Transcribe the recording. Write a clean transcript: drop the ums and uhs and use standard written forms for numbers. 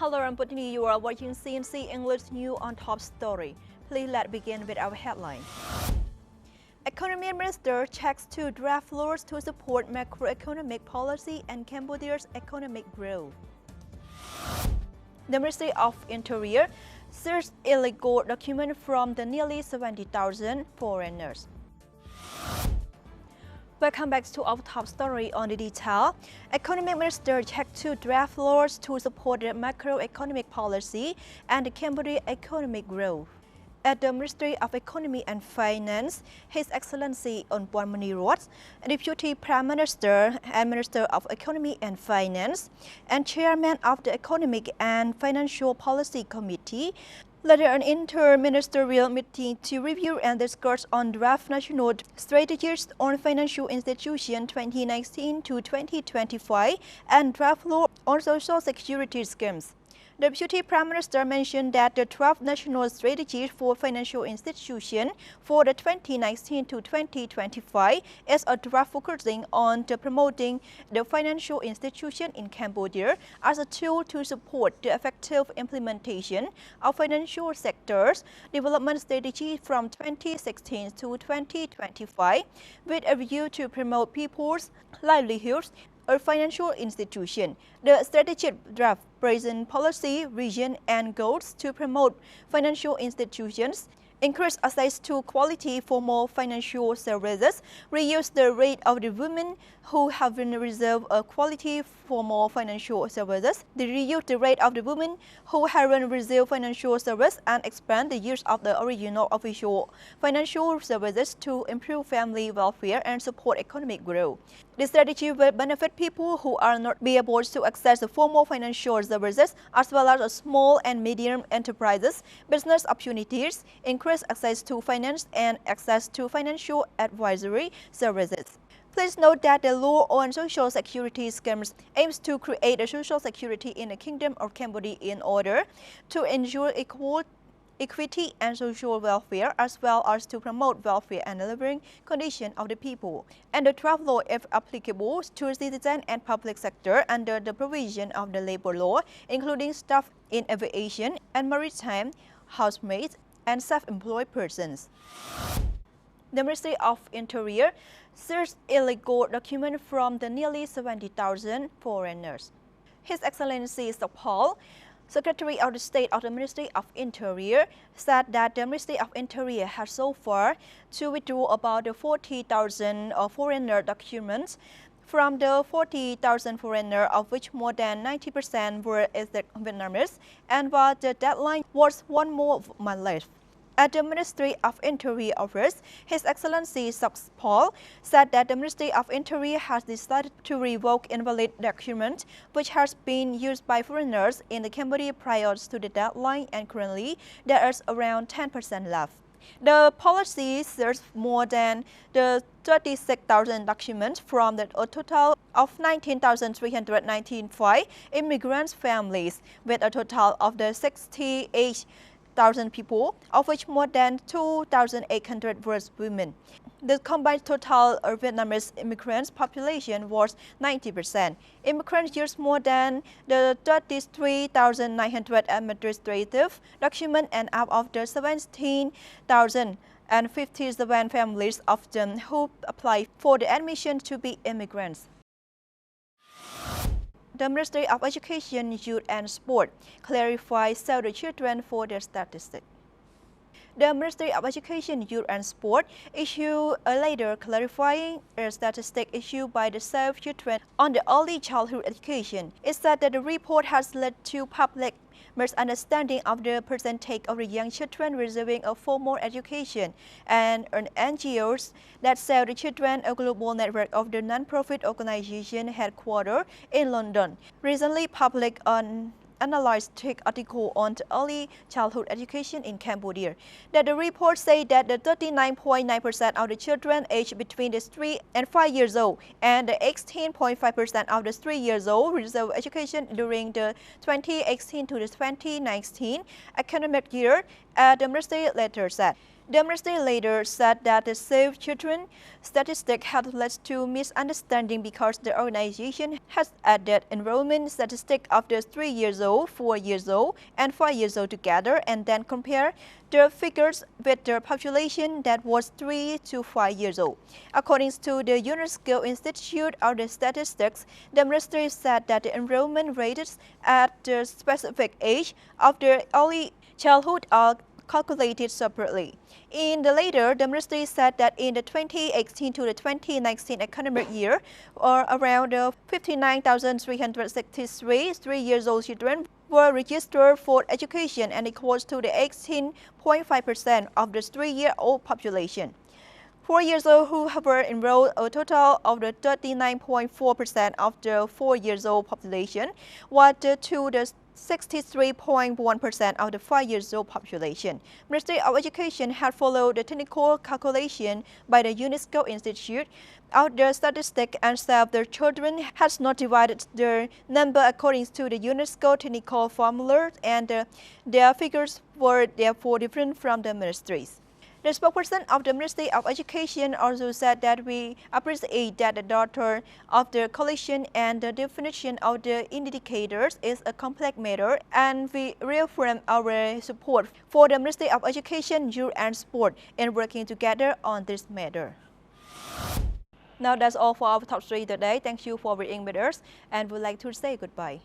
Hello, I'm Putini. You are watching CNC English News on Top Story. Please let's begin with our headline. Economy Minister checks two draft laws to support macroeconomic policy and Cambodia's economic growth. The Ministry of Interior searched illegal documents from the nearly 70,000 foreigners. Welcome back to our top story on the detail. Economic Minister checked two draft laws to support the macroeconomic policy and the Cambodia economic growth. At the Ministry of Economy and Finance, His Excellency Onpon Munirot, Deputy Prime Minister and Minister of Economy and Finance, and Chairman of the Economic and Financial Policy Committee, led an inter-ministerial meeting to review and discuss on draft national strategies on financial institutions 2019 to 2025 and draft law on social security schemes. The Deputy Prime Minister mentioned that the draft national strategy for financial institutions for the 2019 to 2025 is a draft focusing on promoting the financial institution in Cambodia as a tool to support the effective implementation of financial sector's development strategy from 2016 to 2025, with a view to promote people's livelihoods a financial institution. The strategic draft presents policy, vision, and goals to promote financial institutions, increase access to quality formal financial services, reduce the rate of the women who have been reserved a quality formal financial services, reduce the rate of the women who have been reserved financial service, and expand the use of the original official financial services to improve family welfare and support economic growth. The strategy will benefit people who are not be able to access the formal financial services as well as small and medium enterprises, business opportunities, increase access to finance and access to financial advisory services. Please note that the law on social security schemes aims to create a social security in the Kingdom of Cambodia in order to ensure equity and social welfare, as well as to promote welfare and living conditions of the people. And the draft law, if applicable to citizen and public sector under the provision of the labor law, including staff in aviation and maritime, housemaids, and self-employed persons. The Ministry of Interior searched illegal documents from the nearly 70,000 foreigners. His Excellency Sokpol, Secretary of the State of the Ministry of Interior, said that the Ministry of Interior has so far to withdraw about 40,000 foreigner documents from the 40,000 foreigners, of which more than 90% were ethnic Vietnamese, and while the deadline was one more month left. At the Ministry of Interior office, His Excellency Sokpol said that the Ministry of Interior has decided to revoke invalid documents which has been used by foreigners in the Cambodia prior to the deadline, and currently there is around 10% left. The policy serves more than the 36,000 documents from the total of 19,395 immigrant families, with a total of the 68,000 people, of which more than 2,800 were women. The combined total of Vietnamese immigrants population was 90%. Immigrants used more than the 33,900 administrative documents, and out of the 17,057 families of them who applied for the admission to be immigrants. The Ministry of Education, Youth and Sport clarified Save the Children for the statistics. The Ministry of Education, Youth and Sport issued a letter clarifying a statistic issued by the Save Children on the early childhood education. It said that the report has led to public misunderstanding of the percentage of the young children receiving a formal education, and an NGOs that Save the Children, a global network of the non-profit organization headquartered in London, recently published an analytic article on the early childhood education in Cambodia. That the report said that the 39.9% of the children aged between the 3 and 5 years old and the 18.5% of the 3 years old received education during the 2018 to the 2019 academic year, the ministry later said. The ministry later said that the Save Children statistic had led to misunderstanding because the organization has added enrollment statistic after 3 years old, 4 years old, and 5 years old together and then compare the figures with the population that was 3 to 5 years old. According to the UNESCO Institute of the Statistics, the ministry said that the enrollment rates at the specific age of the early childhood are calculated separately. In the later, the ministry said that in the 2018 to the 2019 academic year, or around 59,363 3-year-old children were registered for education and equals to the 18.5% of the 3-year-old population. 4 years old who were enrolled a total of the 39.4% of the 4 years old population, while to the 63.1% of the 5 years old population. Ministry of Education had followed the technical calculation by the UNESCO Institute of the Statistics and said the children has not divided their number according to the UNESCO technical formula and their figures were therefore different from the ministries. The spokesperson of the Ministry of Education also said that we appreciate that the data of the collection and the definition of the indicators is a complex matter, and we reaffirm our support for the Ministry of Education, Youth and Sport in working together on this matter. Now that's all for our top 3 today. Thank you for being with us and would like to say goodbye.